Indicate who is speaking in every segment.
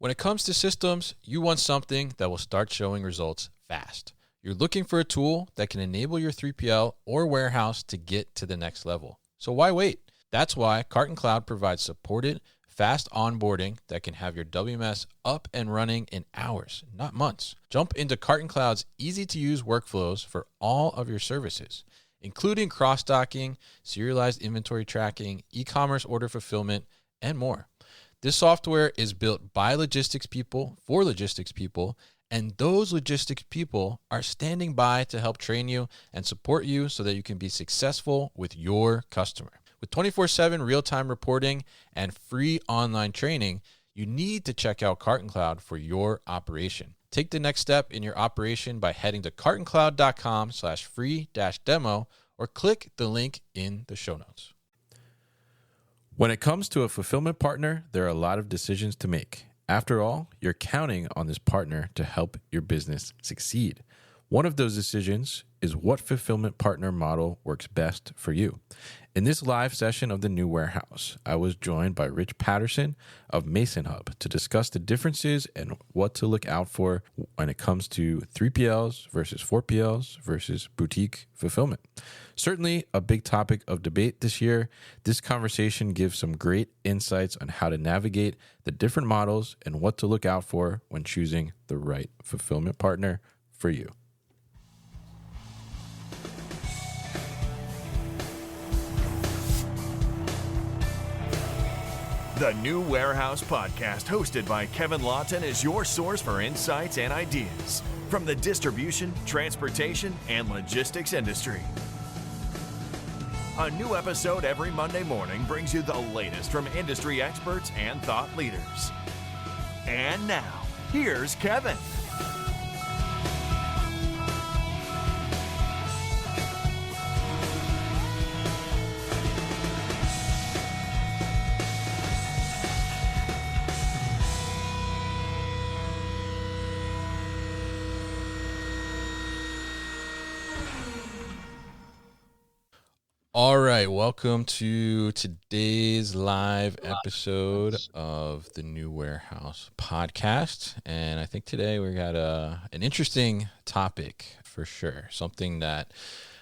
Speaker 1: When it comes to systems, you want something that will start showing results fast. You're looking for a tool that can enable your 3PL or warehouse to get to the next level. So why wait? That's why Carton Cloud provides supported, fast onboarding that can have your WMS up and running in hours, not months. Jump into Carton Cloud's easy-to-use workflows for all of your services, including cross-docking, serialized inventory tracking, e-commerce order fulfillment, and more. This software is built by logistics people for logistics people, and those logistics people are standing by to help train you and support you so that you can be successful with your customer. With 24/7 real-time reporting and free online training, you need to check out Carton Cloud for your operation. Take the next step in your operation by heading to cartoncloud.com/free-demo or click the link in the show notes. When it comes to a fulfillment partner, there are a lot of decisions to make. After all, you're counting on this partner to help your business succeed. One of those decisions is what fulfillment partner model works best for you. In this live session of the New Warehouse, I was joined by Rich Patterson of Mason Hub to discuss the differences and what to look out for when it comes to 3PLs versus 4PLs versus boutique fulfillment. Certainly a big topic of debate this year. This conversation gives some great insights on how to navigate the different models and what to look out for when choosing the right fulfillment partner for you.
Speaker 2: The New Warehouse Podcast, hosted by Kevin Lawton, is your source for insights and ideas from the distribution, transportation, and logistics industry. A new episode every Monday morning brings you the latest from industry experts and thought leaders. And now, here's Kevin.
Speaker 1: All right, welcome to today's live episode of the New Warehouse Podcast. And I think today we got an interesting topic for sure, something that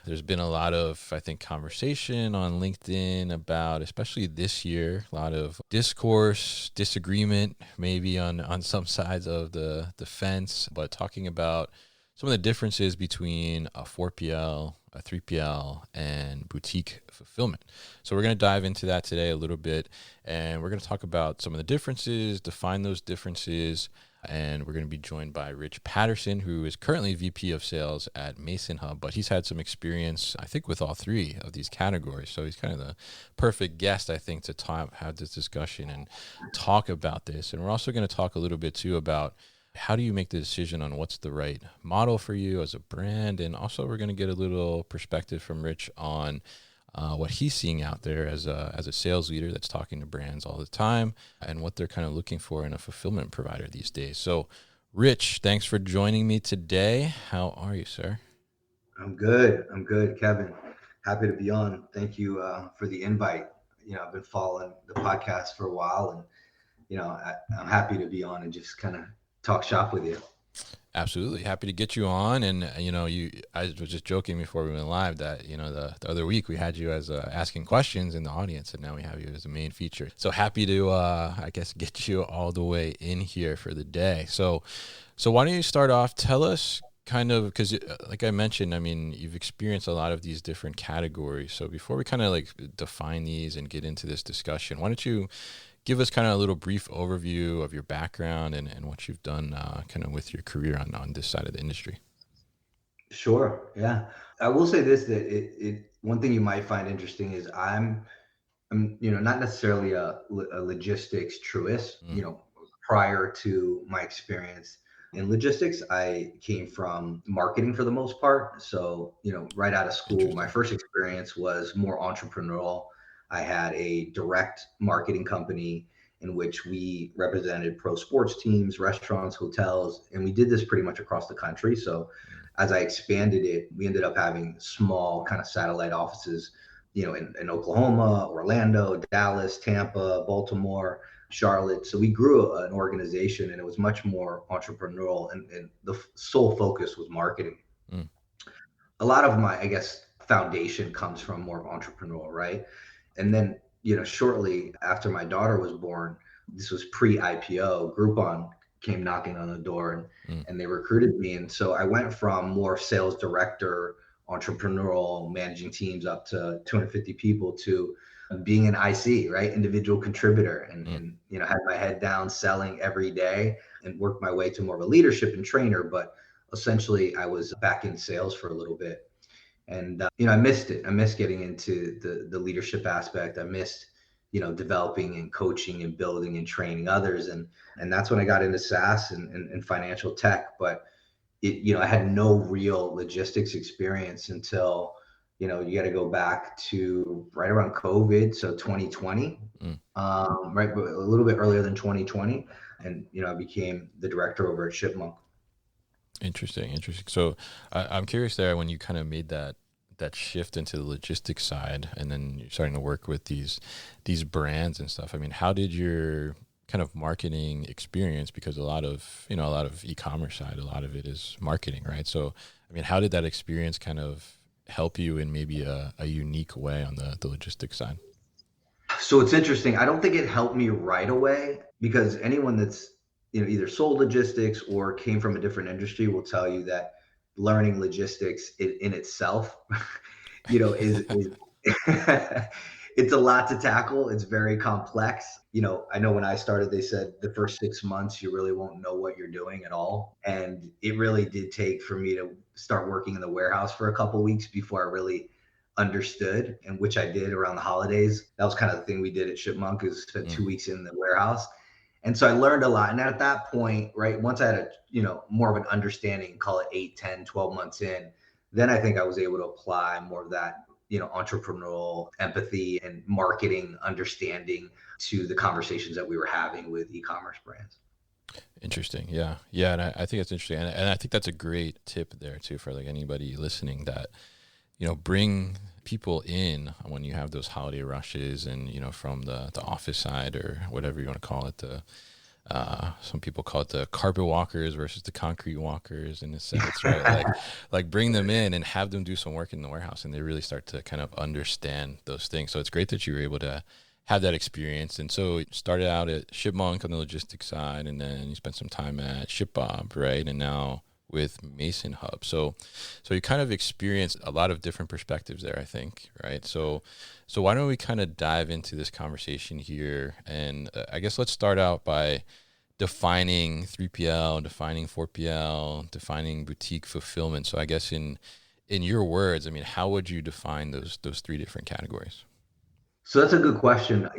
Speaker 1: there's been a lot of, I think, conversation on LinkedIn about, especially this year, a lot of discourse, disagreement, maybe on some sides of the fence, but talking about some of the differences between a 4PL, a 3PL, and boutique fulfillment. So we're going to dive into that today a little bit, and we're going to talk about some of the differences, define those differences, and we're going to be joined by Rich Patterson, who is currently VP of Sales at Mason Hub, but he's had some experience, I think, with all three of these categories. So he's kind of the perfect guest, I think, to have this discussion and talk about this. And we're also going to talk a little bit, too, about how do you make the decision on what's the right model for you as a brand? And also we're going to get a little perspective from Rich on what he's seeing out there as a sales leader that's talking to brands all the time and what they're kind of looking for in a fulfillment provider these days. So, Rich, thanks for joining me today. How are you, sir?
Speaker 3: I'm good, Kevin. Happy to be on. Thank you for the invite. I've been following the podcast for a while, and I'm happy to be on and just kind of talk shop with you.
Speaker 1: Absolutely. Happy to get you on. And, I was just joking before we went live that, the other week we had you as asking questions in the audience, and now we have you as a main feature. So happy to, get you all the way in here for the day. So why don't you start off? Tell us kind of, because like I mentioned, I mean, you've experienced a lot of these different categories. So before we kind of like define these and get into this discussion, why don't you give us kind of a little brief overview of your background and what you've done kind of with your career on this side of the industry.
Speaker 3: Sure. Yeah. I will say this, that one thing you might find interesting is I'm not necessarily a logistics truist. Prior to my experience in logistics, I came from marketing for the most part. So, right out of school, my first experience was more entrepreneurial. I had a direct marketing company in which we represented pro sports teams, restaurants, hotels, and we did this pretty much across the country. So as I expanded it, we ended up having small kind of satellite offices, in Oklahoma, Orlando, Dallas, Tampa, Baltimore, Charlotte. So we grew an organization, and it was much more entrepreneurial, and the sole focus was marketing.
Speaker 1: Mm.
Speaker 3: A lot of my, I guess, foundation comes from more of entrepreneurial, right? And then, shortly after my daughter was born, this was pre-IPO, Groupon came knocking on the door, and they recruited me. And so I went from more sales director, entrepreneurial, managing teams up to 250 people to being an IC, right? Individual contributor, and had my head down selling every day and worked my way to more of a leadership and trainer. But essentially I was back in sales for a little bit. And, I missed it. I missed getting into the leadership aspect. I missed, developing and coaching and building and training others. And that's when I got into SaaS and financial tech. But I had no real logistics experience until, you got to go back to right around COVID. So 2020, right, but a little bit earlier than 2020. And, I became the director over at Shipmonk.
Speaker 1: Interesting. So I'm curious there, when you kind of made that shift into the logistics side, and then you're starting to work with these brands and stuff. I mean, how did your kind of marketing experience, because a lot of e-commerce side, a lot of it is marketing, right? So, I mean, how did that experience kind of help you in maybe a unique way on the logistics side?
Speaker 3: So it's interesting. I don't think it helped me right away, because anyone that's, either sold logistics or came from a different industry will tell you that learning logistics in itself, is it's a lot to tackle. It's very complex. I know when I started, they said the first 6 months, you really won't know what you're doing at all. And it really did take for me to start working in the warehouse for a couple of weeks before I really understood, and which I did around the holidays. That was kind of the thing we did at Shipmonk, is spent 2 weeks in the warehouse. And so I learned a lot. And at that point, right, once I had more of an understanding, call it 8, 10, 12 months in, then I think I was able to apply more of that, entrepreneurial empathy and marketing understanding to the conversations that we were having with e-commerce brands.
Speaker 1: Interesting. Yeah. And I think that's interesting. And I think that's a great tip there too, for like anybody listening, that, bring people in when you have those holiday rushes, and, from the office side, or whatever you want to call it, some people call it the carpet walkers versus the concrete walkers in a sense, right? like bring them in and have them do some work in the warehouse, and they really start to kind of understand those things. So it's great that you were able to have that experience. And so you started out at Shipmonk on the logistics side, and then you spent some time at ShipBob, right? And now with Mason Hub. So you kind of experienced a lot of different perspectives there, I think, right? So why don't we kind of dive into this conversation here? And I guess let's start out by defining 3PL, defining 4PL, defining boutique fulfillment. So I guess in your words, I mean, how would you define those three different categories?
Speaker 3: So that's a good question.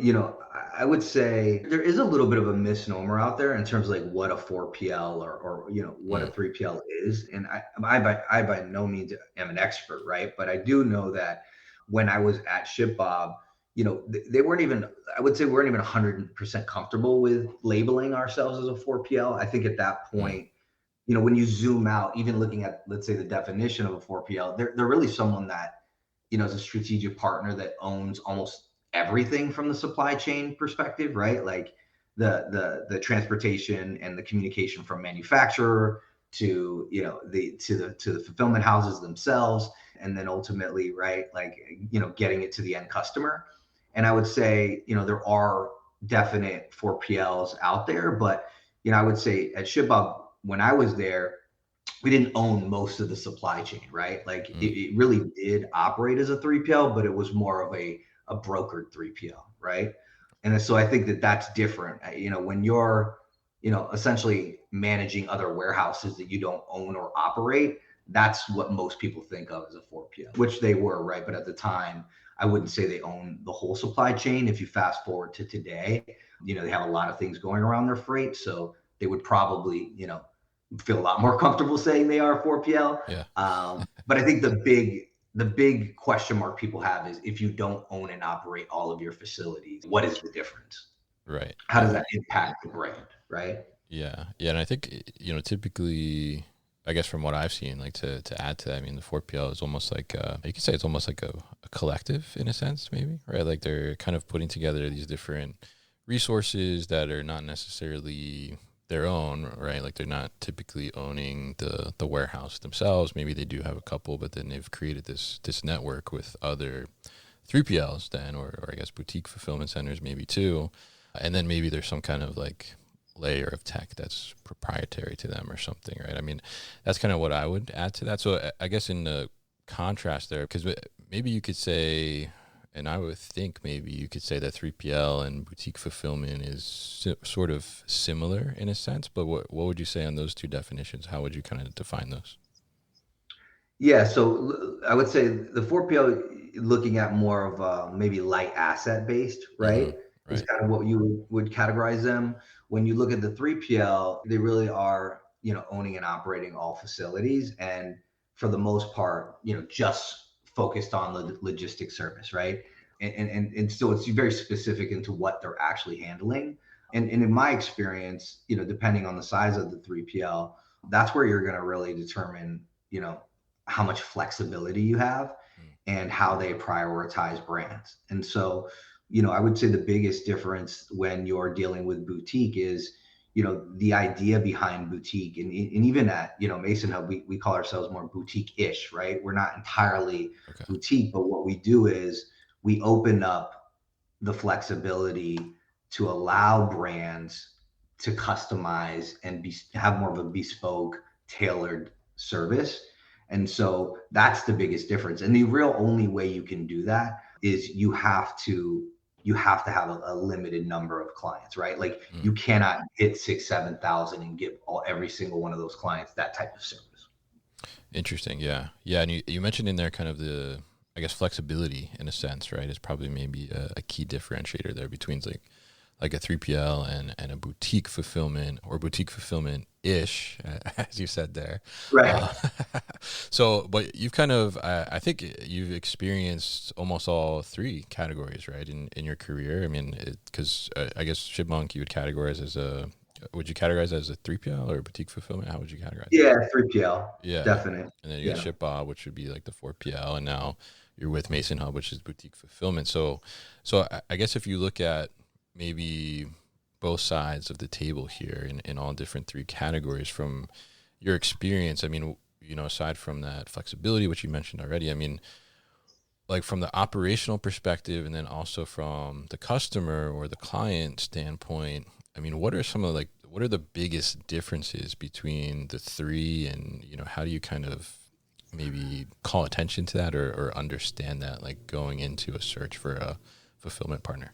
Speaker 3: I would say there is a little bit of a misnomer out there in terms of like what a 4PL or what a 3PL is. And I by no means am an expert, right? But I do know that when I was at ShipBob, they weren't even, I would say we weren't even 100% comfortable with labeling ourselves as a 4PL. I think at that point, when you zoom out, even looking at, let's say, the definition of a 4PL, they're really someone that, is a strategic partner that owns almost everything from the supply chain perspective, right? Like the transportation and the communication from manufacturer to the fulfillment houses themselves, and then ultimately, right, like getting it to the end customer. And I would say there are definite 4PLs out there, but I would say at ShipBob, when I was there, we didn't own most of the supply chain, right? Like it really did operate as a 3PL, but it was more of a brokered 3PL, right? And so I think that that's different. When you're, essentially managing other warehouses that you don't own or operate, that's what most people think of as a 4PL, which they were, right? But at the time, I wouldn't say they own the whole supply chain. If you fast forward to today, they have a lot of things going around their freight. So they would probably, feel a lot more comfortable saying they are a 4PL.
Speaker 1: Yeah.
Speaker 3: But I think the big question mark people have is, if you don't own and operate all of your facilities, what is the difference?
Speaker 1: Right.
Speaker 3: How does that impact the brand? Right.
Speaker 1: Yeah. And I think, typically, I guess from what I've seen, like to add to that, I mean, the 4PL is almost like, you could say it's almost like a collective in a sense, maybe, right? Like they're kind of putting together these different resources that are not necessarily their own, right? Like they're not typically owning the warehouse themselves. Maybe they do have a couple, but then they've created this network with other 3PLs then, or I guess boutique fulfillment centers maybe too. And then maybe there's some kind of like layer of tech that's proprietary to them or something, right? I mean, that's kind of what I would add to that. So I guess in the contrast there, because maybe you could say, and I would think maybe you could say that 3PL and boutique fulfillment is sort of similar in a sense, but what would you say on those two definitions? How would you kind of define those?
Speaker 3: Yeah, so I would say the 4PL, looking at more of maybe light asset based,
Speaker 1: Mm-hmm.
Speaker 3: right? Is
Speaker 1: Right.
Speaker 3: kind of what you would categorize them. When you look at the 3PL, they really are, owning and operating all facilities, and for the most part, just focused on the logistics service, right? And so it's very specific into what they're actually handling. And in my experience, depending on the size of the 3PL, that's where you're going to really determine, how much flexibility you have
Speaker 1: Mm.
Speaker 3: and how they prioritize brands. And so, I would say the biggest difference when you're dealing with boutique is, the idea behind boutique, and even at, Mason Hub, we call ourselves more boutique-ish, right? We're not entirely
Speaker 1: Okay.
Speaker 3: boutique, but what we do is we open up the flexibility to allow brands to customize and have more of a bespoke, tailored service. And so that's the biggest difference. And the real only way you can do that is you have to have a limited number of clients, right? Like
Speaker 1: Mm.
Speaker 3: you cannot hit 6, 7,000 and give every single one of those clients that type of service.
Speaker 1: Interesting. Yeah. Yeah. And you mentioned in there kind of the, I guess, flexibility in a sense, right? Is probably maybe a key differentiator there between like a 3PL and a boutique fulfillment or boutique fulfillment ish, as you said there.
Speaker 3: Right.
Speaker 1: Uh, so, but you've kind of, I think you've experienced almost all three categories, right, in your career. I mean, because I guess Chipmunk you would you categorize as a 3PL or boutique fulfillment? How would you categorize it?
Speaker 3: Yeah, 3PL,
Speaker 1: Yeah.
Speaker 3: definite.
Speaker 1: And then you got
Speaker 3: Yeah.
Speaker 1: ShipBob, which would be like the 4PL, and now you're with Mason Hub, which is boutique fulfillment. So I guess if you look at maybe both sides of the table here in all different three categories from your experience, I mean, aside from that flexibility, which you mentioned already, I mean, like from the operational perspective and then also from the customer or the client standpoint, I mean, what are the biggest differences between the three, and how do you kind of maybe call attention to that or understand that, like going into a search for a fulfillment partner?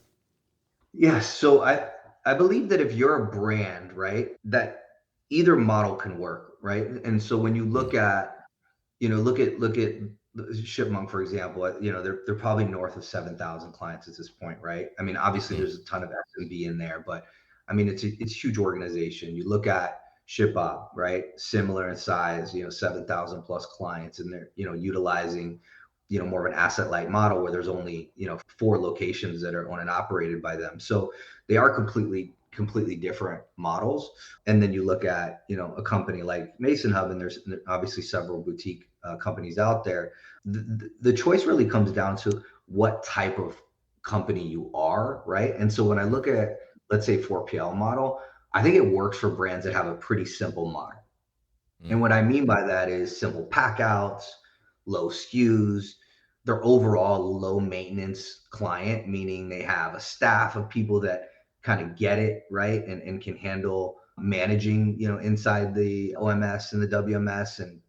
Speaker 3: Yeah. So I believe that if you're a brand, right, that either model can work, right? And so when you
Speaker 1: Mm.
Speaker 3: look at Shipmonk, for example, they're probably north of 7,000 clients at this point, right? I mean, obviously
Speaker 1: Mm.
Speaker 3: there's a ton of SMB in there, but I mean, it's a huge organization. You look at ShipBob, right? Similar in size, 7,000 plus clients, and they're, utilizing, more of an asset light model where there's only, 4 locations that are owned and operated by them. So they are completely different models. And then you look at, a company like Mason Hub, and there's obviously several boutique companies out there. The choice really comes down to what type of company you are, right? And so when I
Speaker 1: Mm.
Speaker 3: look at, let's say, 4PL model, I think it works for brands that have a pretty simple model. And
Speaker 1: Mm.
Speaker 3: what I mean by that is simple packouts, low SKUs, their overall low maintenance client, meaning they have a staff of people that kind of get it, right? And can handle managing, inside the OMS and the WMS, and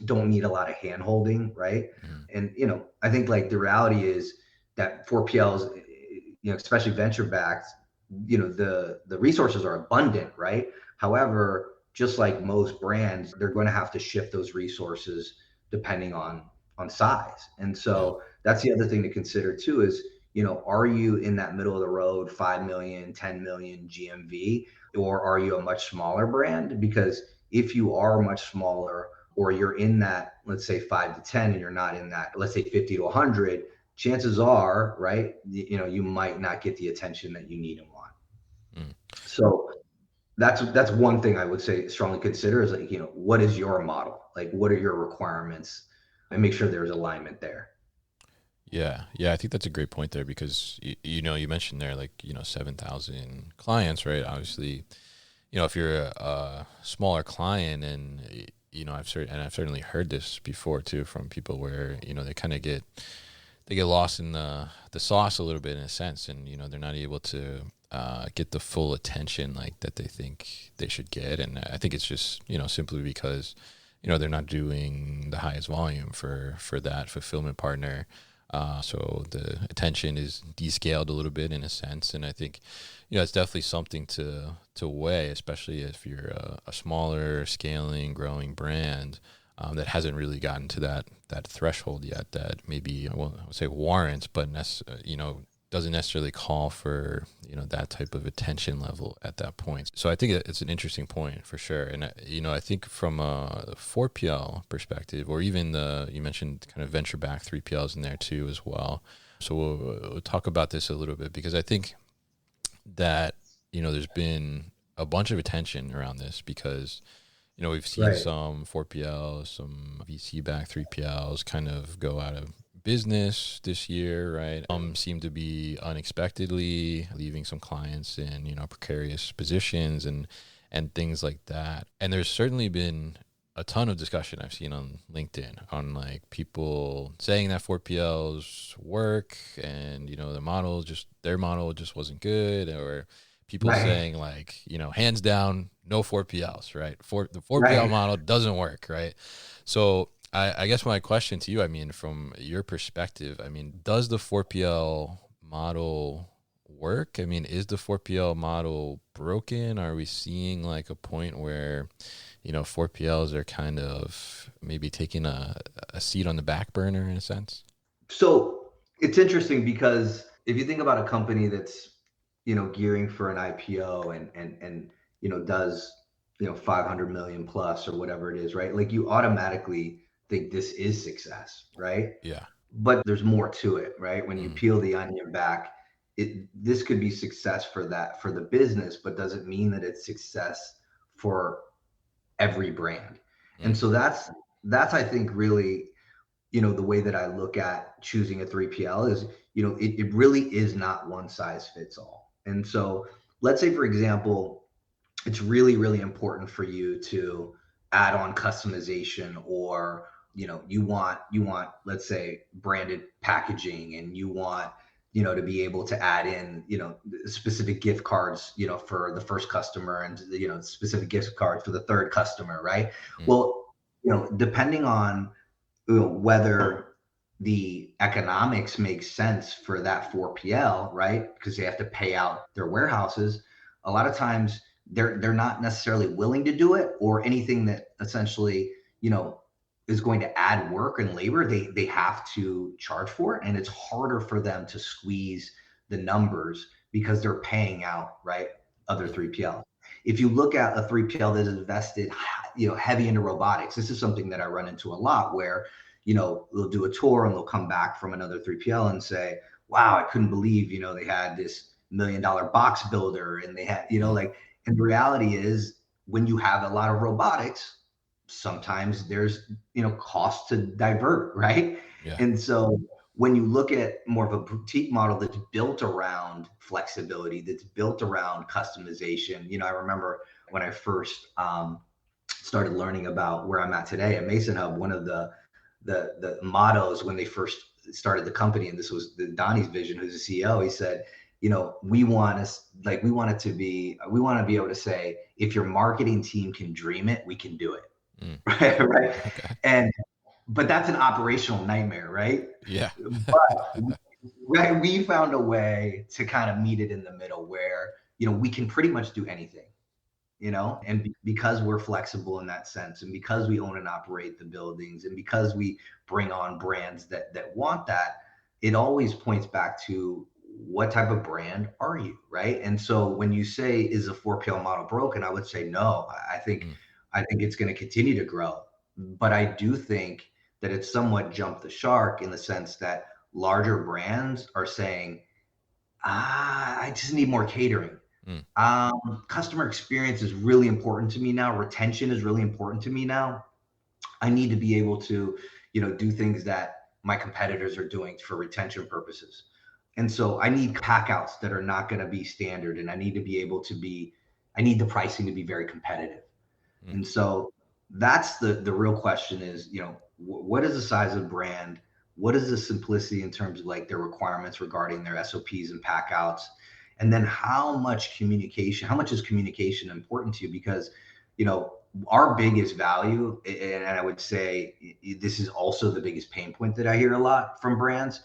Speaker 3: don't need a lot of hand holding, right?
Speaker 1: Mm.
Speaker 3: And, I think like the reality is that 4PLs, especially venture backed, the resources are abundant, right? However, just like most brands, they're going to have to shift those resources depending on size. And
Speaker 1: Yeah.
Speaker 3: so that's the other thing to consider too is, are you in that middle of the road 5 million, 10 million GMV, or are you a much smaller brand? Because if you are much smaller, or you're in that, let's say 5 to 10, and you're not in that, let's say 50 to 100, chances are, right, you might not get the attention that you need and want.
Speaker 1: Mm.
Speaker 3: So that's one thing I would say strongly consider is, like, what is your model? Like, what are your requirements? And make sure there's alignment there.
Speaker 1: Yeah, I think that's a great point there because you mentioned there, like, 7,000 clients, right? Obviously, if you're a smaller client, and I've certainly heard this before too from people where they kind of get lost in the sauce a little bit in a sense, and they're not able to get the full attention like that they think they should get. And I think it's just simply because they're not doing the highest volume for that fulfillment partner. So the attention is descaled a little bit in a sense, and I think it's definitely something to weigh, especially if you're a smaller, scaling, growing brand that hasn't really gotten to that threshold yet. That maybe, well, I would say warrants, but doesn't necessarily call for that type of attention level at that point. So I think it's an interesting point for sure. And I think from a 4PL perspective, or even you mentioned kind of venture back 3PLs in there too as well. So we'll talk about this a little bit, because I think that there's been a bunch of attention around this, because we've seen
Speaker 3: Right.
Speaker 1: some 4PLs, some VC backed 3PLs kind of go out of business this year, right? Some seem to be unexpectedly leaving some clients in precarious positions and things like that. And there's certainly been a ton of discussion I've seen on LinkedIn on, like, people saying that 4PLs work, and their model just wasn't good, or people
Speaker 3: Right.
Speaker 1: saying, like, hands down, no 4PLs, right? The 4PL
Speaker 3: Right.
Speaker 1: model doesn't work, right? So I guess my question to you, I mean, from your perspective, I mean, does the 4PL model work? I mean, is the 4PL model broken? Are we seeing, like, a point where 4PLs are kind of maybe taking a seat on the back burner in a sense?
Speaker 3: So it's interesting because if you think about a company that's, gearing for an IPO and does 500 million plus or whatever it is, right? Like, you automatically think this is success, right?
Speaker 1: Yeah.
Speaker 3: But there's more to it, right? When you
Speaker 1: Mm,
Speaker 3: peel the onion back, this could be success for the business, but doesn't mean that it's success for every brand. And
Speaker 1: mm,
Speaker 3: so that's I think really, the way that I look at choosing a 3PL is, it really is not one size fits all. And so let's say, for example, it's really, really important for you to add on customization, or, you want, let's say, branded packaging, and you want, to be able to add in, specific gift cards, for the first customer, and, specific gift cards for the third customer, right?
Speaker 1: mm,
Speaker 3: Well, depending on whether the economics make sense for that 4PL, right? Because they have to pay out their warehouses. A lot of times they're not necessarily willing to do it, or anything that essentially, is going to add work and labor, they have to charge for it. And it's harder for them to squeeze the numbers because they're paying out, right, other
Speaker 1: mm,
Speaker 3: 3PL. If you look at a 3PL that is invested, heavy into robotics, this is something that I run into a lot, where they'll do a tour and they'll come back from another 3PL and say, wow, I couldn't believe, they had this $1 million box builder, and they had,
Speaker 1: mm.
Speaker 3: like, and the reality is, when you have a lot of robotics, sometimes there's, cost to divert, right?
Speaker 1: Yeah.
Speaker 3: And so when you look at more of a boutique model that's built around flexibility, that's built around customization, I remember when I first started learning about where I'm at today at Mason Hub, one of the mottos when they first started the company, and this was Donnie's vision, who's the CEO. He said, we want we want to be able to say, if your marketing team can dream it, we can do it.
Speaker 1: Mm.
Speaker 3: Right.
Speaker 1: Okay.
Speaker 3: And but that's an operational nightmare, right?
Speaker 1: Yeah.
Speaker 3: But right, we found a way to kind of meet it in the middle, where we can pretty much do anything, and because we're flexible in that sense, and because we own and operate the buildings, and because we bring on brands that want that, it always points back to, what type of brand are you, right? And so when you say, is a 4PL model broken, I would say no.
Speaker 1: Mm,
Speaker 3: I think it's going to continue to grow, but I do think that it's somewhat jumped the shark, in the sense that larger brands are saying, I just need more catering.
Speaker 1: mm,
Speaker 3: Customer experience is really important to me now. Retention is really important to me now. I need to be able to, do things that my competitors are doing for retention purposes. And so I need packouts that are not going to be standard, and I need the pricing to be very competitive.
Speaker 1: Mm.
Speaker 3: And so that's the real question is, what is the size of brand? What is the simplicity in terms of like their requirements regarding their SOPs and packouts? And then how much is communication important to you? Because, our biggest value, and I would say this is also the biggest pain point that I hear a lot from brands,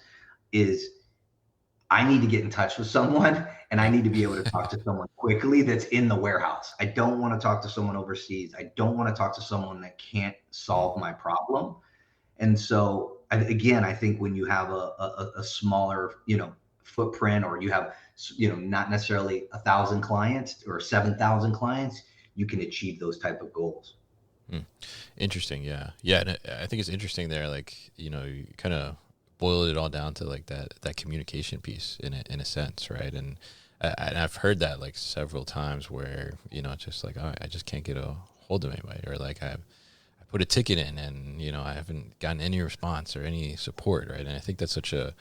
Speaker 3: is I need to get in touch with someone and I
Speaker 1: Yeah.
Speaker 3: need to be able to talk to someone quickly that's in the warehouse. I don't want to talk to someone overseas. I don't want to talk to someone that can't
Speaker 1: Mm.
Speaker 3: solve my problem. And so, again, I think when you have a smaller, footprint, or you have, not necessarily 1,000 clients or 7,000 clients, you can achieve those type of goals.
Speaker 1: Interesting. Yeah. Yeah. And I think it's interesting there. Like, you kind of boiled it all down to like that communication piece in a sense. Right. And I've heard that like several times where, it's just like, oh, I just can't get a hold of anybody, or like I put a ticket in and, I haven't gotten any response or any support. Right. And I think that's such a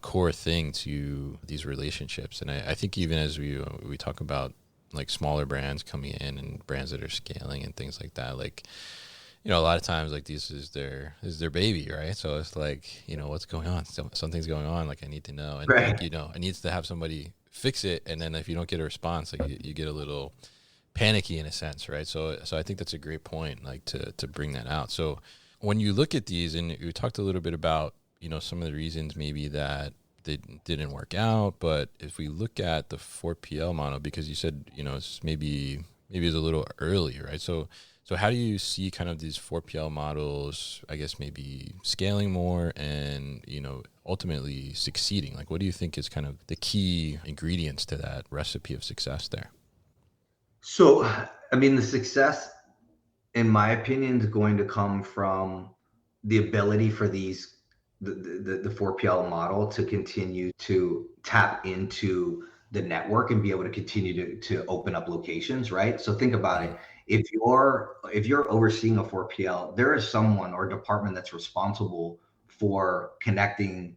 Speaker 1: core thing to these relationships. And I think even as we talk about like smaller brands coming in and brands that are scaling and things like that, like, a lot of times like this is their baby, right? So it's like, what's going on? Something's going on. Like I need to know, and
Speaker 3: Right.
Speaker 1: like, I need to have somebody fix it. And then if you don't get a response, like you get a little panicky in a sense, right? So I think that's a great point, like to bring that out. So when you look at these, and you talked a little bit about, some of the reasons maybe that they didn't work out, but if we look at the 4PL model, because you said, it's maybe it's a little early, right? So how do you see kind of these 4PL models, I guess maybe scaling more and, ultimately succeeding? Like, what do you think is kind of the key ingredients to that recipe of success there?
Speaker 3: So, I mean, the success, in my opinion, is going to come from the ability for the 4PL model to continue to tap into the network and be able to continue to open up locations, right? So think about
Speaker 1: Mm-hmm.
Speaker 3: it. If you're overseeing a 4PL, there is someone or department that's responsible for connecting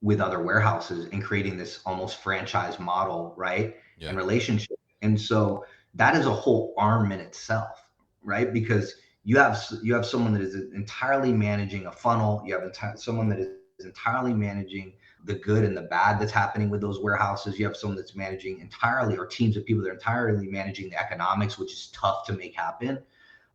Speaker 3: with other warehouses and creating this almost franchise model, right?
Speaker 1: Yeah.
Speaker 3: And relationship. And so that is a whole arm in itself, right? Because you have someone that is entirely managing a funnel. You have someone that is entirely managing the good and the bad that's happening with those warehouses. You have someone that's managing entirely, or teams of people that are entirely managing the economics, which is tough to make happen.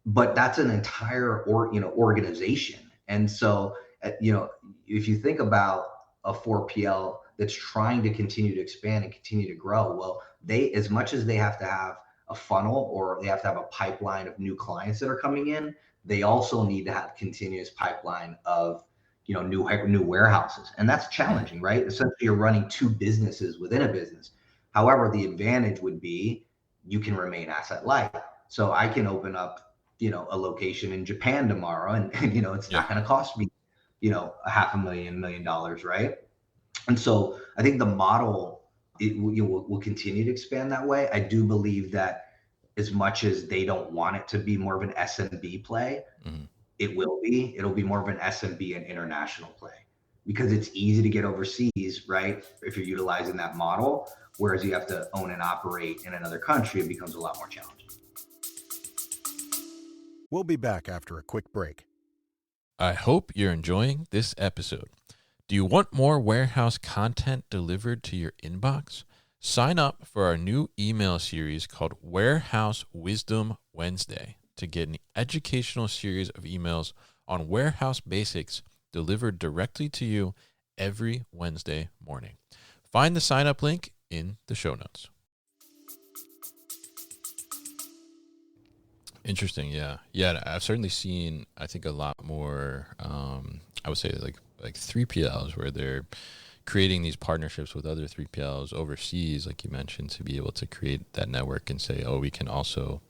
Speaker 3: But that's an entire organization. And so, if you think about a 4PL that's trying to continue to expand and continue to grow, well, they, as much as they have to have a funnel or they have to have a pipeline of new clients that are coming in, they also need to have continuous pipeline of new warehouses. And that's
Speaker 1: Mm-hmm.
Speaker 3: challenging, right? Essentially, you're running two businesses within a business. However, the advantage would be you can remain asset light. So I can open up a location in Japan tomorrow, and it's
Speaker 1: Yeah.
Speaker 3: not going to cost me a $500,000 right? And so I think the model will continue to expand that way. I do believe that as much as they don't want it to be more of an SMB play,
Speaker 1: Mm-hmm.
Speaker 3: it'll be more of an SMB and international play, because it's easy to get overseas, right? If you're utilizing that model, whereas you have to own and operate in another country, it becomes a lot more challenging.
Speaker 4: We'll be back after a quick break.
Speaker 1: I hope you're enjoying this episode. Do you want more warehouse content delivered to your inbox? Sign up for our new email series called Warehouse Wisdom Wednesday to get an educational series of emails on warehouse basics delivered directly to you every Wednesday morning. Find the sign up link in the show notes. Interesting. Yeah. Yeah. I've certainly seen, I think, a lot more, I would say like 3PLs where they're creating these partnerships with other 3PLs overseas, like you mentioned, to be able to create that network and say, oh, we can also,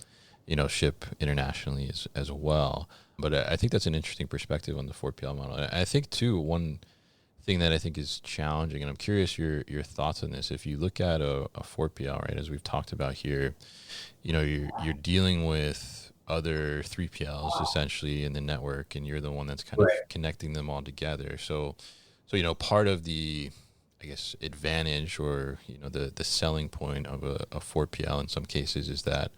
Speaker 1: ship internationally as well. But I think that's an interesting perspective on the 4PL model. And I think too, one thing that I think is challenging, and I'm curious your thoughts on this. If you look at a 4PL, right, as we've talked about here, you're dealing with other 3PLs essentially in the network, and you're the one that's kind of
Speaker 3: Right.
Speaker 1: connecting them all together. So part of the, I guess, advantage or the selling point of a 4PL in some cases is that,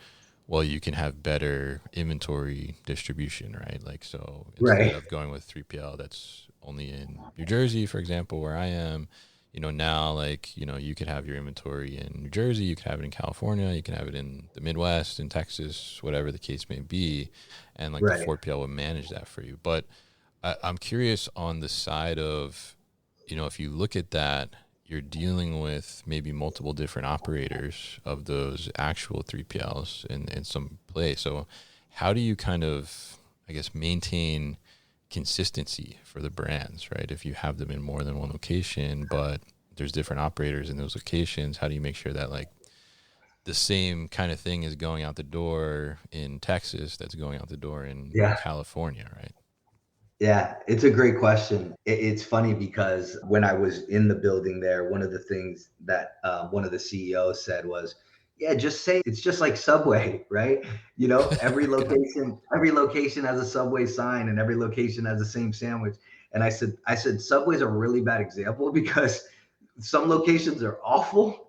Speaker 1: well, you can have better inventory distribution, right? Like, so instead
Speaker 3: Right.
Speaker 1: of going with 3PL that's only in New Jersey, for example, where I am, now, like, you could have your inventory in New Jersey, you could have it in California, you can have it in the Midwest, in Texas, whatever the case may be. And like the
Speaker 3: Right.
Speaker 1: 4PL would manage that for you. But I'm curious on the side of, if you look at that, you're dealing with maybe multiple different operators of those actual 3PLs in some place. So how do you kind of, I guess, maintain consistency for the brands, right? If you have them in more than one location, but there's different operators in those locations, how do you make sure that like the same kind of thing is going out the door in Texas that's going out the door in
Speaker 3: Yeah.
Speaker 1: California, right?
Speaker 3: Yeah, it's a great question. It's funny because when I was in the building there, one of the things that one of the CEOs said was, "Yeah, just say it's just like Subway, right? Every location has a Subway sign, and every location has the same sandwich." And I said, Subway's a really bad example because some locations are awful,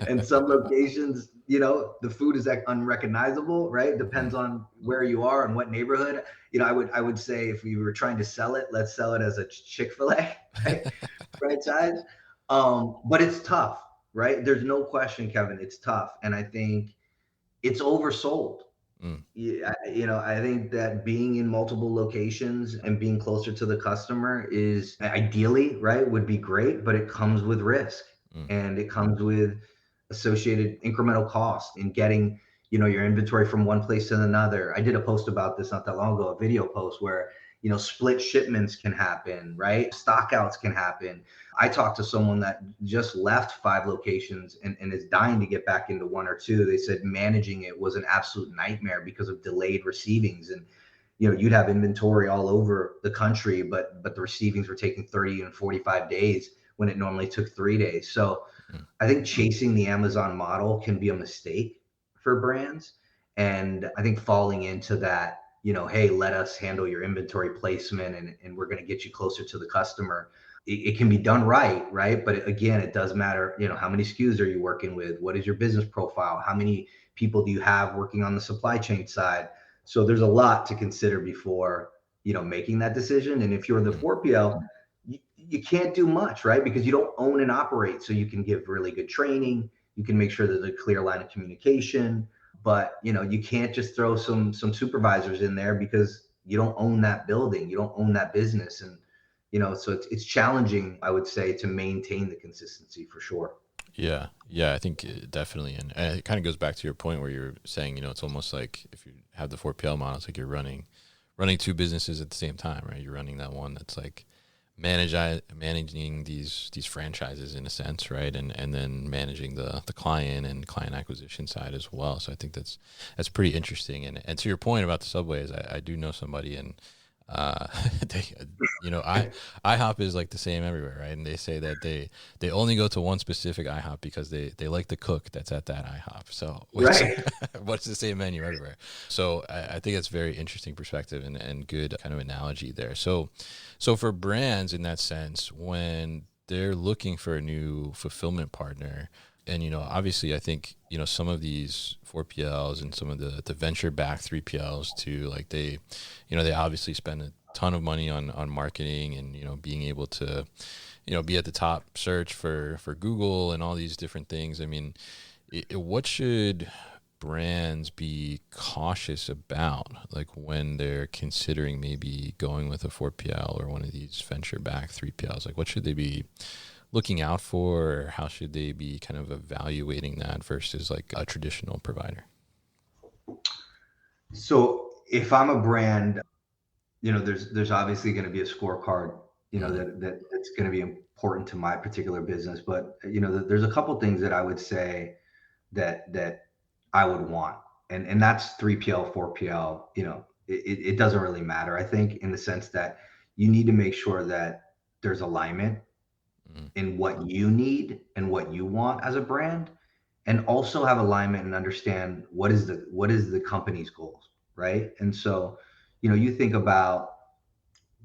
Speaker 3: and some locations, the food is unrecognizable, right? Depends
Speaker 1: Mm,
Speaker 3: on where you are and what neighborhood. I would say if we were trying to sell it, let's sell it as a Chick-fil-A, right? Franchise. But it's tough, right? There's no question, Kevin, it's tough. And I think it's oversold.
Speaker 1: mm,
Speaker 3: Yeah, I think that being in multiple locations and being closer to the customer is ideally, right, would be great, but it comes with risk
Speaker 1: mm,
Speaker 3: and it comes with associated incremental cost in getting, your inventory from one place to another. I did a post about this not that long ago, a video post where, split shipments can happen, right? Stockouts can happen. I talked to someone that just left 5 locations and is dying to get back into 1 or 2. They said managing it was an absolute nightmare because of delayed receivings. And, you'd have inventory all over the country, but the receivings were taking 30 and 45 days when it normally took 3 days. So
Speaker 1: mm.
Speaker 3: I think chasing the Amazon model can be a mistake for brands. And I think falling into that, hey, let us handle your inventory placement and we're going to get you closer to the customer. It can be done right? But again, it does matter, how many SKUs are you working with? What is your business profile? How many people do you have working on the supply chain side? So there's a lot to consider before, making that decision. And if you're the
Speaker 1: Mm.
Speaker 3: 4PL, you can't do much, right? Because you don't own and operate. So you can give really good training. You can make sure there's a clear line of communication, but you can't just throw some supervisors in there because you don't own that building. You don't own that business. And, so it's challenging, I would say, to maintain the consistency for sure.
Speaker 1: Yeah, yeah, I think definitely, and it kind of goes back to your point where you're saying, it's almost like if you have the 4PL model, it's like you're running two businesses at the same time, right? You're running that one that's like managing these franchises in a sense, right? And then managing the client and client acquisition side as well. So I think that's pretty interesting. And to your point about the Subways, I do know somebody and they, IHOP is like the same everywhere, right? And they say that they only go to one specific IHOP because they like the cook that's at that IHOP. So
Speaker 3: Right.
Speaker 1: what's the same menu everywhere? So I think that's very interesting perspective and good kind of analogy there. So for brands in that sense, when they're looking for a new fulfillment partner, and obviously I think some of these 4PLs and some of the venture backed 3PLs too, like they obviously spend a ton of money on marketing and being able to be at the top search for Google and all these different things. I mean, what should brands be cautious about, like when they're considering maybe going with a 4PL or one of these venture backed 3PLs? Like what should they be looking out for, or how should they be kind of evaluating that versus like a traditional provider?
Speaker 3: So if I'm a brand, there's obviously going to be a scorecard,
Speaker 1: Mm,
Speaker 3: that's going to be important to my particular business. But there's a couple things that I would say that I would want, and that's 3PL, 4PL. It doesn't really matter. I think in the sense that you need to make sure that there's alignment
Speaker 1: mm,
Speaker 3: in what you need and what you want as a brand, and also have alignment and understand what is the company's goals, right? And so, you think about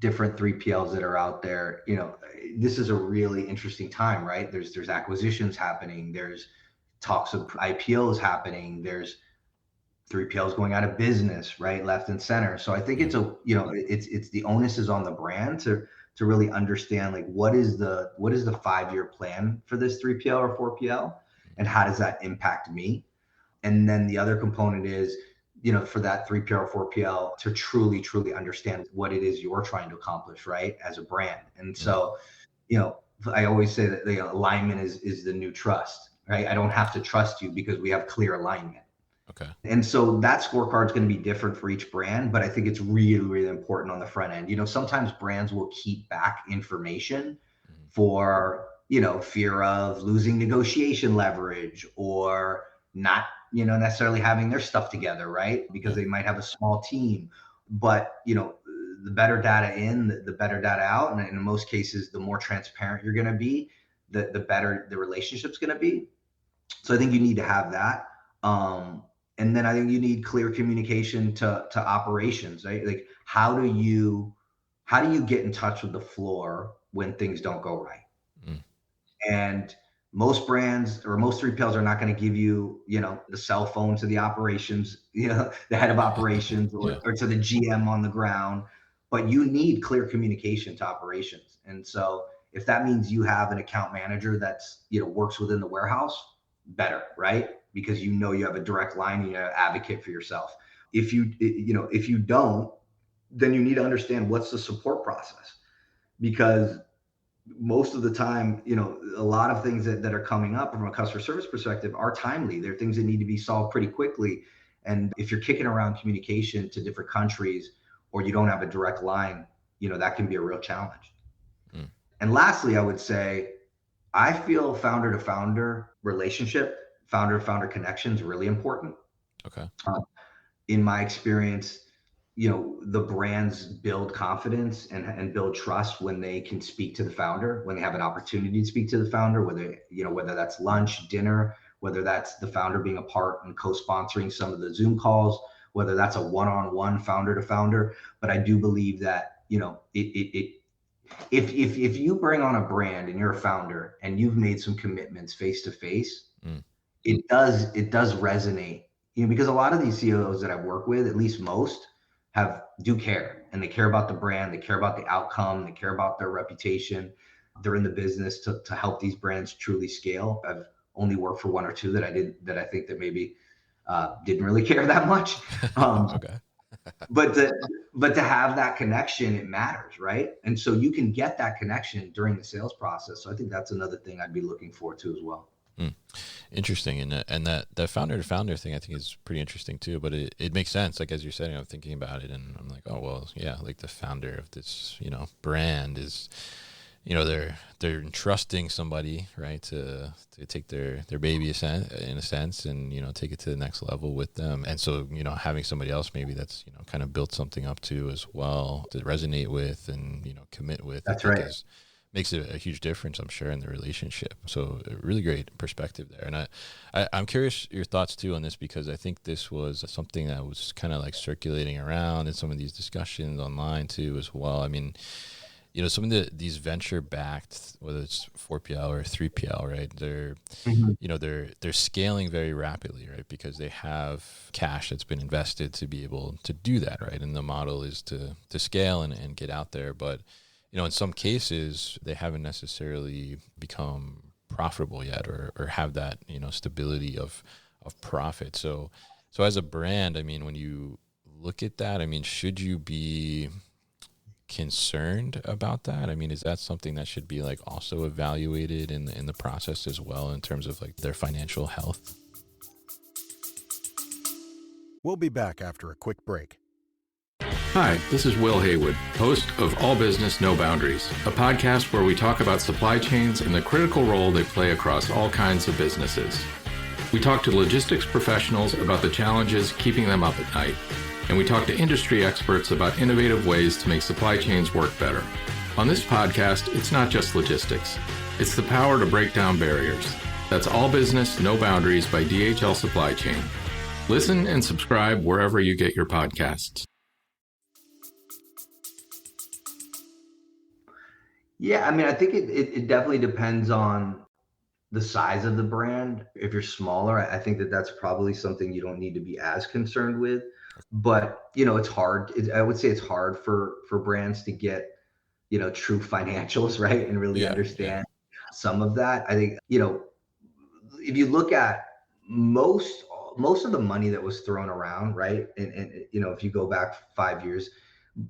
Speaker 3: different 3PLs that are out there, this is a really interesting time, right? There's acquisitions happening, there's talks of IPOs happening, there's 3PLs going out of business, right, left and center. So I think it's it's the onus is on the brand to really understand, like, what is the 5-year plan for this 3PL or 4PL, and how does that impact me? And then the other component is, for that 3PL or 4PL to truly understand what it is you're trying to accomplish, right, as a brand. And so, I always say that the alignment is the new trust, right? I don't have to trust you because we have clear alignment.
Speaker 1: Okay.
Speaker 3: And so that scorecard is going to be different for each brand, but I think it's really important on the front end. Sometimes brands will keep back information for, fear of losing negotiation leverage, or not, necessarily having their stuff together, right? Because they might have a small team. But, the better data in, the better data out. And in most cases, the more transparent you're going to be, the better the relationship's going to be. So I think you need to have that. And then I think you need clear communication to operations, right? Like, how do you get in touch with the floor when things don't go right? And most brands or most 3PLs are not going to give you, the cell phone to the operations, the head of operations or to the GM on the ground, but you need clear communication to operations. And so if that means you have an account manager that's, works within the warehouse, better, right? Because you have a direct line, and you have an advocate for yourself. If you don't, then you need to understand what's the support process, because most of the time, a lot of things that are coming up from a customer service perspective are timely. They're things that need to be solved pretty quickly. And if you're kicking around communication to different countries, or you don't have a direct line, that can be a real challenge. And lastly, I would say, I feel founder to founder relationship, founder to founder connection is really important.
Speaker 1: Okay.
Speaker 3: In my experience, the brands build confidence and build trust when they can speak to the founder, when they have an opportunity to speak to the founder, whether that's lunch, dinner, whether that's the founder being a part and co-sponsoring some of the Zoom calls, whether that's a one-on-one founder to founder. But I do believe that, if you bring on a brand and you're a founder and you've made some commitments face to face, it does resonate, because a lot of these CEOs that I've worked with, at least most, do care, and they care about the brand, they care about the outcome, they care about their reputation. They're in the business to help these brands truly scale. I've only worked for one or two that I think that maybe didn't really care that much.
Speaker 1: Okay.
Speaker 3: but to have that connection, it matters, right? And so you can get that connection during the sales process. So I think that's another thing I'd be looking forward to as well.
Speaker 1: Interesting. And that founder to founder thing, I think, is pretty interesting too, but it makes sense. Like, as you're saying, I'm thinking about it and I'm like, oh, well, yeah, like the founder of this, brand is, they're entrusting somebody, right, to take their baby in a sense and, take it to the next level with them. And so, having somebody else maybe that's, kind of built something up to as well to resonate with and, commit with.
Speaker 3: That's right.
Speaker 1: Makes a huge difference, I'm sure, in the relationship. So a really great perspective there. And I'm curious your thoughts too on this, because I think this was something that was kind of like circulating around in some of these discussions online too as well. I mean, some of these venture backed, whether it's 4PL or 3PL, right? They're scaling very rapidly, right? Because they have cash that's been invested to be able to do that, right? And the model is to scale and get out there. But in some cases, they haven't necessarily become profitable yet, or have that, stability of profit. So as a brand, I mean, when you look at that, I mean, should you be concerned about that? I mean, is that something that should be like also evaluated in the process as well, in terms of like their financial health?
Speaker 4: We'll be back after a quick break.
Speaker 5: Hi, this is Will Haywood, host of All Business, No Boundaries, a podcast where we talk about supply chains and the critical role they play across all kinds of businesses. We talk to logistics professionals about the challenges keeping them up at night, and we talk to industry experts about innovative ways to make supply chains work better. On this podcast, it's not just logistics. It's the power to break down barriers. That's All Business, No Boundaries by DHL Supply Chain. Listen and subscribe wherever you get your podcasts.
Speaker 3: Yeah, I mean, I think it definitely depends on the size of the brand. If you're smaller, I think that's probably something you don't need to be as concerned with. But it's hard. I would say it's hard for brands to get true financials, right, and really
Speaker 1: Yeah.
Speaker 3: understand some of that. I think if you look at most of the money that was thrown around, right, and if you go back 5 years,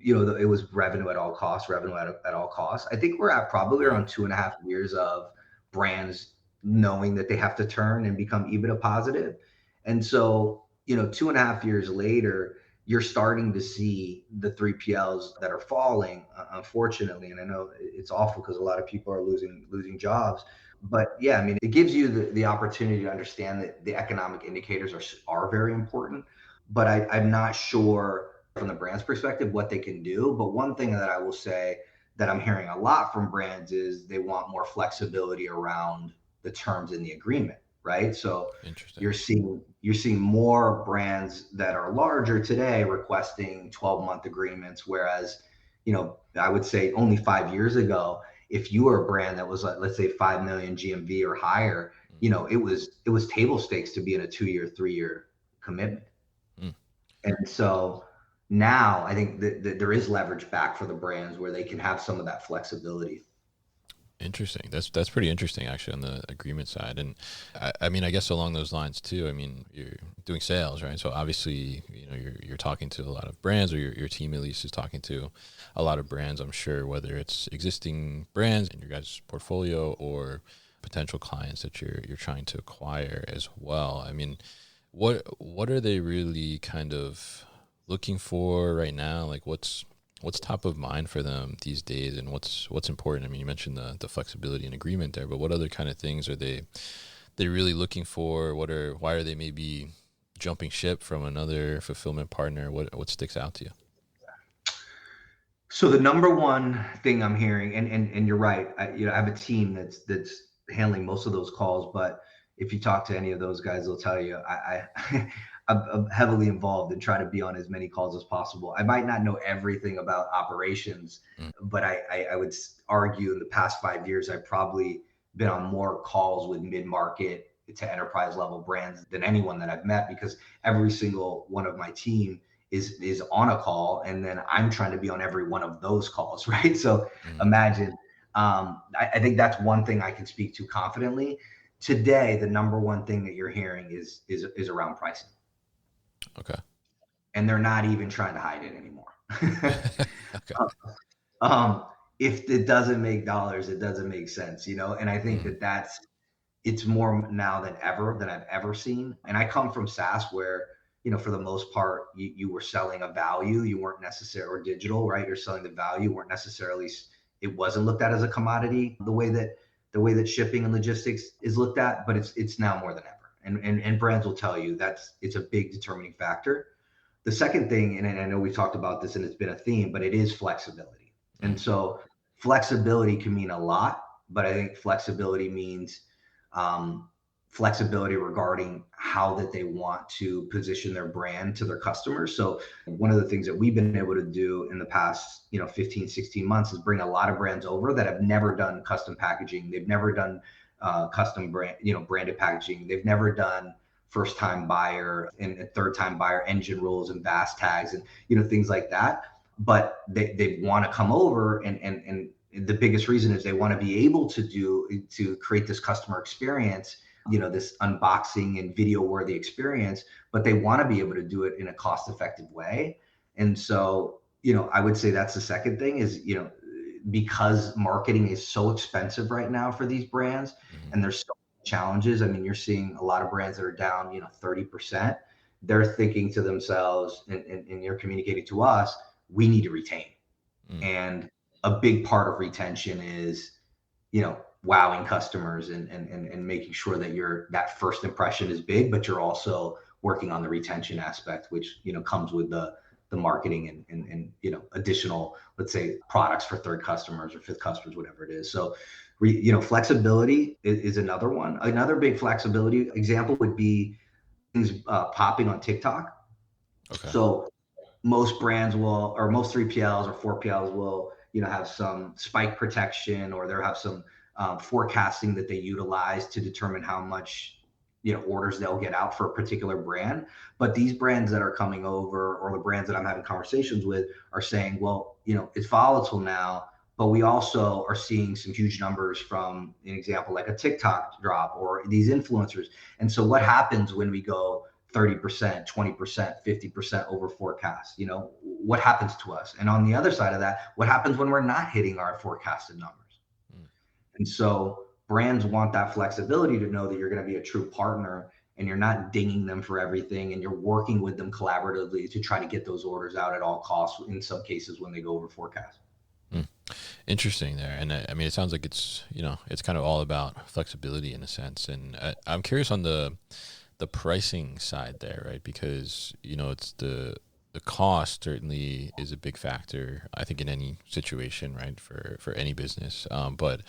Speaker 3: it was revenue at all costs, revenue at all costs. I think we're at probably around 2.5 years of brands knowing that they have to turn and become EBITDA positive. And so, 2.5 years later, you're starting to see the 3PLs that are falling, unfortunately. And I know it's awful because a lot of people are losing jobs. But yeah, I mean, it gives you the opportunity to understand that the economic indicators are very important. But I'm not sure from the brand's perspective what they can do. But one thing that I will say that I'm hearing a lot from brands is they want more flexibility around the terms in the agreement, right? So
Speaker 1: Interesting.
Speaker 3: you're seeing more brands that are larger today requesting 12-month agreements, whereas I would say only 5 years ago, if you were a brand that was like, let's say 5 million GMV or higher, it was table stakes to be in a 2-year, 3-year commitment. And so now I think that there is leverage back for the brands where they can have some of that flexibility.
Speaker 1: Interesting. That's pretty interesting, actually, on the agreement side. And I mean, I guess along those lines too. I mean, you're doing sales, right? So obviously, you're talking to a lot of brands, or your team at least is talking to a lot of brands. I'm sure, whether it's existing brands in your guys' portfolio or potential clients that you're trying to acquire as well. I mean, what are they really kind of looking for right now? Like, what's top of mind for them these days, and what's important? I mean, you mentioned the flexibility and agreement there, but what other kind of things are they really looking for? Why are they maybe jumping ship from another fulfillment partner? What sticks out to you?
Speaker 3: So the number one thing I'm hearing, and you're right, I have a team that's handling most of those calls, but if you talk to any of those guys, they'll tell you I'm heavily involved and try to be on as many calls as possible. I might not know everything about operations, but I would argue in the past 5 years, I've probably been on more calls with mid-market to enterprise level brands than anyone that I've met, because every single one of my team is on a call, and then I'm trying to be on every one of those calls, right? So imagine, I think that's one thing I can speak to confidently. Today, the number one thing that you're hearing is around pricing.
Speaker 1: Okay.
Speaker 3: And they're not even trying to hide it anymore.
Speaker 1: Okay.
Speaker 3: If it doesn't make dollars, it doesn't make sense, and I think it's more now than I've ever seen. And I come from SaaS where, for the most part, you were selling a value. You weren't necessarily, or digital, right? You're selling the value, weren't necessarily, it wasn't looked at as a commodity the way that shipping and logistics is looked at, but it's now more than ever. And brands will tell you it's a big determining factor. The second thing, and I know we talked about this and it's been a theme, but it is flexibility. And so flexibility can mean a lot, but I think flexibility means flexibility regarding how that they want to position their brand to their customers. So one of the things that we've been able to do in the past 15, 16 months is bring a lot of brands over that have never done custom packaging. They've never done custom branded packaging. They've never done first time buyer and third time buyer engine rules and VAS tags and things like that. But they want to come over, and the biggest reason is they want to be able to create this customer experience, this unboxing and video worthy experience, but they want to be able to do it in a cost effective way. And so, I would say that's the second thing is, because marketing is so expensive right now for these brands, and there's so many challenges. I mean, you're seeing a lot of brands that are down, 30%. They're thinking to themselves, and you're communicating to us, we need to retain. And a big part of retention is, wowing customers and making sure that that first impression is big, but you're also working on the retention aspect, which, comes with the marketing and additional, let's say, products for third customers or fifth customers, whatever it is. So, flexibility is another one. Another big flexibility example would be things popping on TikTok.
Speaker 1: Okay.
Speaker 3: So most brands will, or most 3PLs or 4PLs will, have some spike protection, or they'll have some forecasting that they utilize to determine how much, orders they'll get out for a particular brand. But these brands that are coming over, or the brands that I'm having conversations with, are saying, well, it's volatile now, but we also are seeing some huge numbers from an example like a TikTok drop or these influencers. And so what happens when we go 30%, 20%, 50% over forecast? What happens to us? And on the other side of that, what happens when we're not hitting our forecasted numbers? And so brands want that flexibility to know that you're going to be a true partner, and you're not dinging them for everything, and you're working with them collaboratively to try to get those orders out at all costs, in some cases when they go over forecast.
Speaker 1: Interesting there. And I mean, it sounds like it's kind of all about flexibility in a sense. And I'm curious on the pricing side there, right? Because, it's the cost certainly is a big factor, I think, in any situation, right? For any business. But,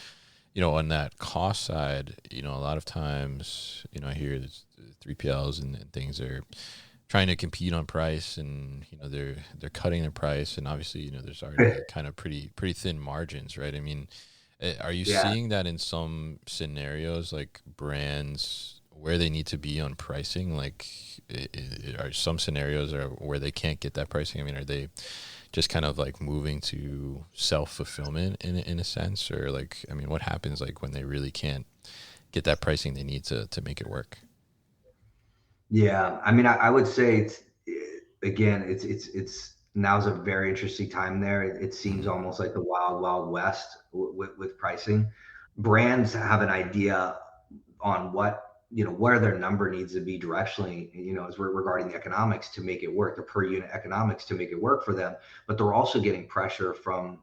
Speaker 1: on that cost side, a lot of times, I hear 3PLs and things are trying to compete on price, and they're cutting their price, and obviously there's already kind of pretty thin margins, right? I mean, are you seeing that in some scenarios, like brands where they need to be on pricing? Like, are some scenarios where they can't get that pricing? I mean, are they just kind of like moving to self-fulfillment in a sense, or like, I mean, what happens like when they really can't get that pricing they need to make it work?
Speaker 3: Yeah, I mean, I would say it's now's a very interesting time there. It seems almost like the wild, wild west with pricing. Brands have an idea on where their number needs to be directionally, as regarding the economics to make it work, the per unit economics to make it work for them. But they're also getting pressure from,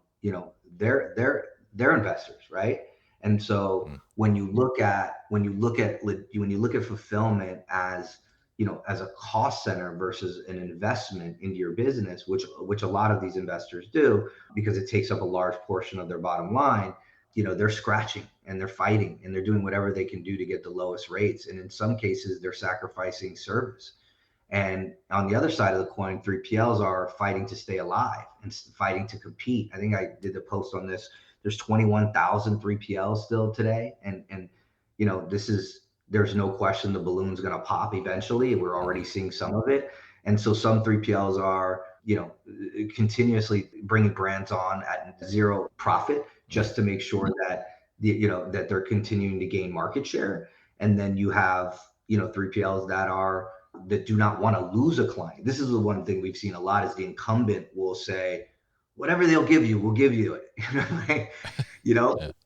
Speaker 3: their investors, right? And so when you look at fulfillment as, as a cost center versus an investment into your business, which a lot of these investors do, because it takes up a large portion of their bottom line, they're scratching and they're fighting and they're doing whatever they can do to get the lowest rates. And in some cases, they're sacrificing service. And on the other side of the coin, 3PLs are fighting to stay alive and fighting to compete. I think I did a post on this. There's 21,000 3PLs still today. And there's no question the balloon's going to pop eventually. We're already seeing some of it. And so some 3PLs are, continuously bringing brands on at zero profit, just to make sure that that they're continuing to gain market share. And then you have 3PLs that do not want to lose a client. This is the one thing we've seen a lot, is the incumbent will say, whatever they'll give you, we'll give you it.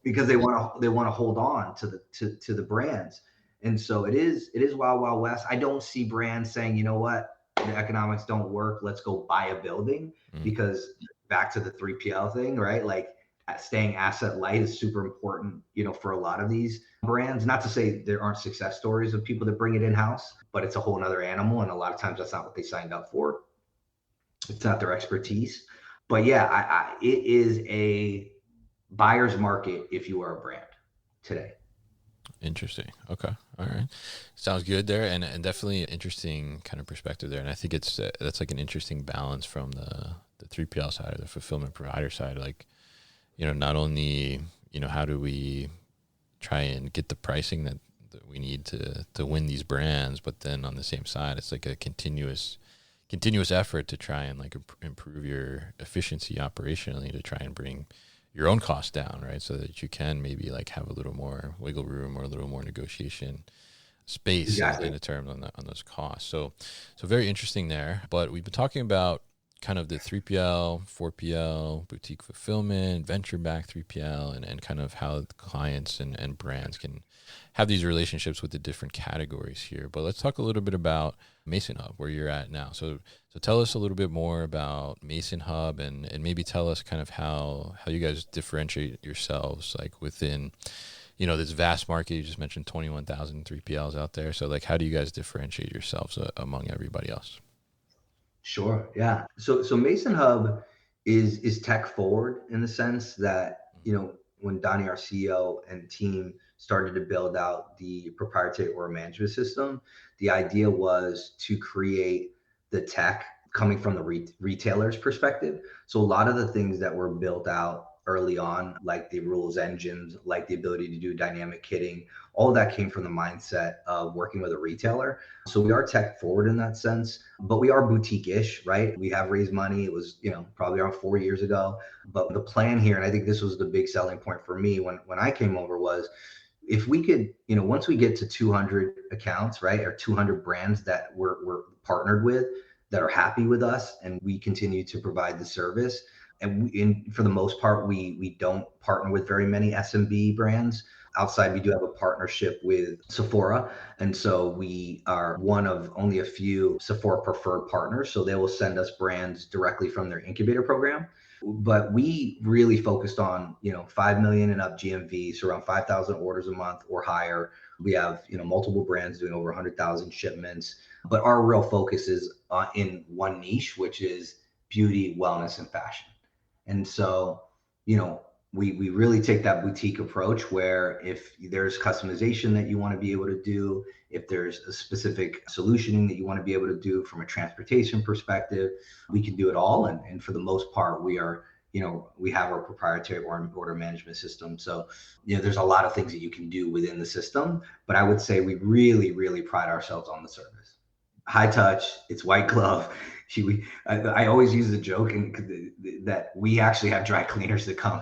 Speaker 3: Because they want to hold on to the brands. And so it is wild, wild west. I don't see brands saying, you know what, the economics don't work, let's go buy a building. Because back to the 3PL thing, right? Like, staying asset light is super important, for a lot of these brands. Not to say there aren't success stories of people that bring it in-house, but it's a whole nother animal. And a lot of times that's not what they signed up for. It's not their expertise. But yeah, it is a buyer's market if you are a brand today.
Speaker 1: Interesting. Okay. All right. Sounds good there. And definitely an interesting kind of perspective there. And I think that's like an interesting balance from the 3PL side or the fulfillment provider side. Like, not only, how do we try and get the pricing that we need to win these brands, but then on the same side, it's like a continuous effort to try and like improve your efficiency operationally, to try and bring your own costs down, right? So that you can maybe like have a little more wiggle room or a little more negotiation space. Exactly. In the terms on those costs. So very interesting there. But we've been talking about kind of the 3PL, 4PL, boutique fulfillment, venture-backed 3PL, and kind of how clients and brands can have these relationships with the different categories here. But let's talk a little bit about Mason Hub, where you're at now. So tell us a little bit more about Mason Hub, and maybe tell us kind of how you guys differentiate yourselves, like within, this vast market. You just mentioned 21,000 3PLs out there. So like, how do you guys differentiate yourselves among everybody else?
Speaker 3: Sure. Yeah. So Mason Hub is tech forward in the sense that, when Donnie, our CEO, and team started to build out the proprietary order management system, the idea was to create the tech coming from the retailer's perspective. So a lot of the things that were built out early on, like the rules engines, like the ability to do dynamic kitting, all of that came from the mindset of working with a retailer. So we are tech forward in that sense, but we are boutique-ish, right? We have raised money. It was, probably around 4 years ago. But the plan here, and I think this was the big selling point for me when I came over, was if we could, once we get to 200 accounts, right, or 200 brands that we're partnered with that are happy with us, and we continue to provide the service. And for the most part, we don't partner with very many SMB brands. Outside, we do have a partnership with Sephora. And so we are one of only a few Sephora preferred partners. So they will send us brands directly from their incubator program. But we really focused on, 5 million and up GMV, so around 5,000 orders a month or higher. We have, multiple brands doing over 100,000 shipments. But our real focus is in one niche, which is beauty, wellness, and fashion. And so, we really take that boutique approach where if there's customization that you want to be able to do, if there's a specific solutioning that you want to be able to do from a transportation perspective, we can do it all. And for the most part, we are, we have our proprietary order management system. So, there's a lot of things that you can do within the system, but I would say we really, really pride ourselves on the service. High touch, it's white glove. I always use the joke that we actually have dry cleaners that come.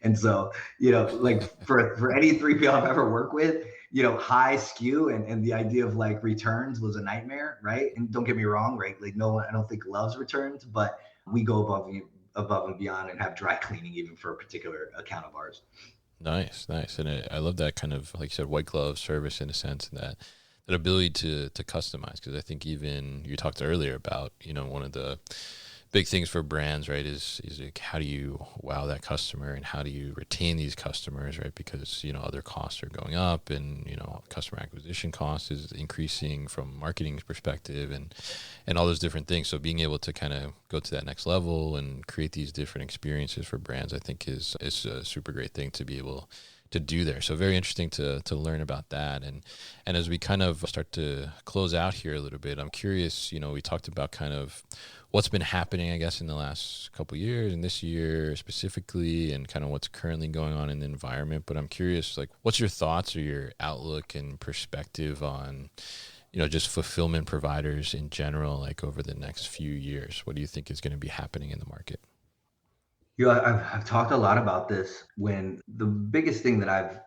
Speaker 3: And so, like for any 3PL I've ever worked with, high SKU and the idea of like returns was a nightmare, right? And don't get me wrong, right? Like no one, I don't think loves returns, but we go above and beyond and have dry cleaning even for a particular account of ours.
Speaker 1: Nice. And I love that kind of, like you said, white glove service in a sense, and that ability to customize, because I think even you talked earlier about, one of the big things for brands, right, is like how do you wow that customer and how do you retain these customers, right? Because, other costs are going up and, customer acquisition cost is increasing from marketing's perspective and all those different things. So being able to kind of go to that next level and create these different experiences for brands, I think is a super great thing to be able to do there. So very interesting to learn about that. And as we kind of start to close out here a little bit, I'm curious, we talked about kind of what's been happening, I guess, in the last couple of years and this year specifically, and kind of what's currently going on in the environment. But I'm curious, like, what's your thoughts or your outlook and perspective on, just fulfillment providers in general, like over the next few years? What do you think is going to be happening in the market?
Speaker 3: I've talked a lot about this. When the biggest thing that I've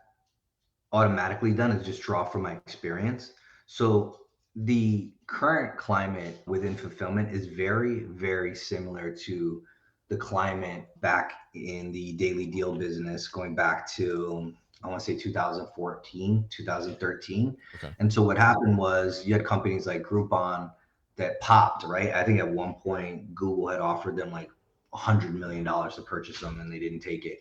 Speaker 3: automatically done is just draw from my experience. So the current climate within fulfillment is very, very similar to the climate back in the daily deal business, going back to, I want to say 2014, 2013.
Speaker 1: Okay.
Speaker 3: And so what happened was you had companies like Groupon that popped, right? I think at one point Google had offered them like $100 million to purchase them and they didn't take it,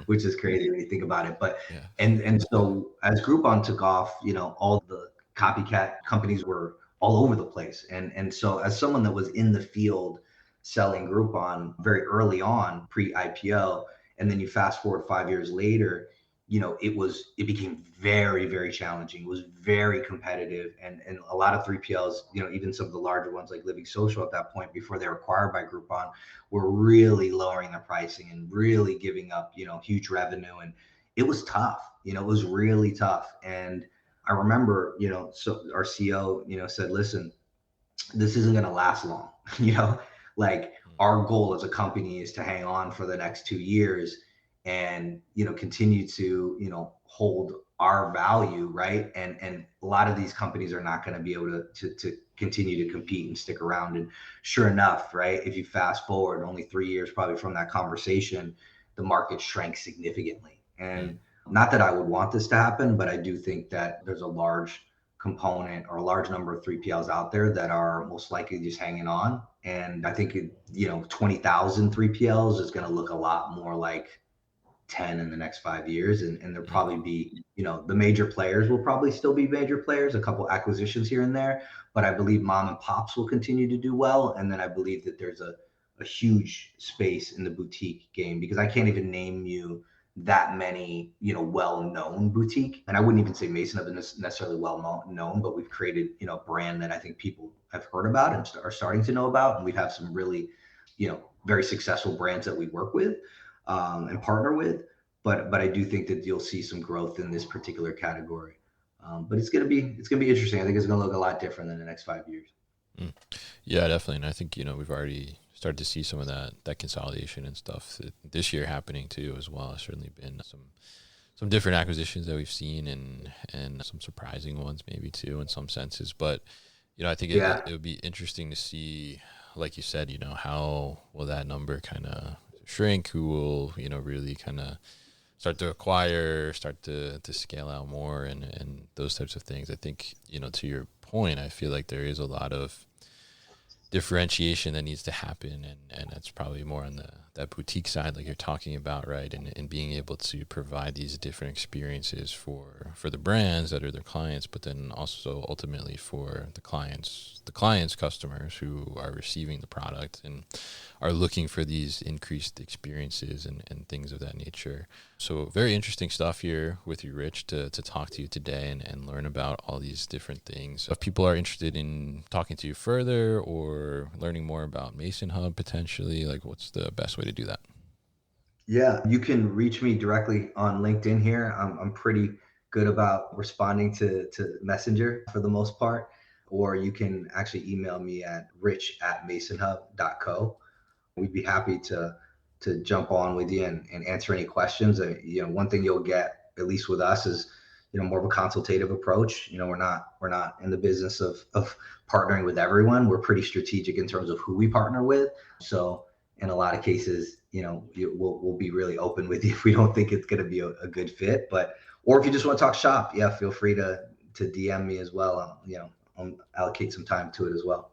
Speaker 3: which is crazy when you think about it. But
Speaker 1: yeah.
Speaker 3: and so as Groupon took off, all the copycat companies were all over the place. And so as someone that was in the field selling Groupon very early on, pre-IPO, and then you fast forward 5 years later, it became very, very challenging. It was very competitive. And a lot of 3PLs, even some of the larger ones like Living Social at that point, before they were acquired by Groupon, were really lowering their pricing and really giving up, huge revenue. And it was tough, it was really tough. And I remember, so our CEO, said, listen, this isn't going to last long, like our goal as a company is to hang on for the next 2 years and, continue to, hold our value, right? And a lot of these companies are not going to be able to continue to compete and stick around. And sure enough, right, if you fast forward only 3 years probably from that conversation, the market shrank significantly. And not that I would want this to happen, but I do think that there's a large component or a large number of 3PLs out there that are most likely just hanging on. And I think, 20,000 3PLs is going to look a lot more like 10 in the next 5 years. And there'll probably be, the major players will probably still be major players, a couple acquisitions here and there, but I believe mom and pops will continue to do well. And then I believe that there's a huge space in the boutique game, because I can't even name you that many, well-known boutique. And I wouldn't even say Mason Hub is necessarily well-known, but we've created, a brand that I think people have heard about and are starting to know about. And we have some really, very successful brands that we work with and partner with. But I do think that you'll see some growth in this particular category. But it's gonna be interesting. I think it's gonna look a lot different in the next 5 years.
Speaker 1: Yeah, definitely. And I think, we've already started to see some of that consolidation and stuff this year happening too as well. It's certainly been some different acquisitions that we've seen and some surprising ones maybe too in some senses. But, I think it would be interesting to see, like you said, how will that number kind of shrink, who will, really kind of start to acquire, start to scale out more and those types of things. I think, to your point, I feel like there is a lot of differentiation that needs to happen, and that's probably more on that boutique side like you're talking about, right? And being able to provide these different experiences for the brands that are their clients, but then also ultimately for the clients customers who are receiving the product and are looking for these increased experiences and things of that nature. So very interesting stuff here with you, Rich, to talk to you today and learn about all these different things. If people are interested in talking to you further or learning more about Mason Hub potentially, like what's the best way to do that?
Speaker 3: Yeah, you can reach me directly on LinkedIn here. I'm pretty good about responding to Messenger for the most part, or you can actually email me at rich@masonhub.co. We'd be happy to jump on with you and answer any questions. One thing you'll get, at least with us, is more of a consultative approach. We're not in the business of partnering with everyone. We're pretty strategic in terms of who we partner with. So in a lot of cases, we'll be really open with you if we don't think it's going to be a good fit. Or if you just want to talk shop, yeah, feel free to DM me as well. I'll allocate some time to it as well.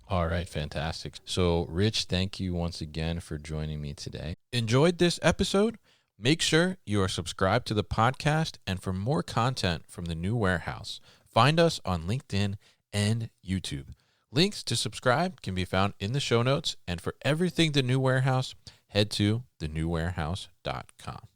Speaker 1: All right, fantastic. So, Rich, thank you once again for joining me today. Enjoyed this episode? Make sure you are subscribed to the podcast, and for more content from the New Warehouse, find us on LinkedIn and YouTube. Links to subscribe can be found in the show notes, and for everything The New Warehouse, head to thenewwarehouse.com.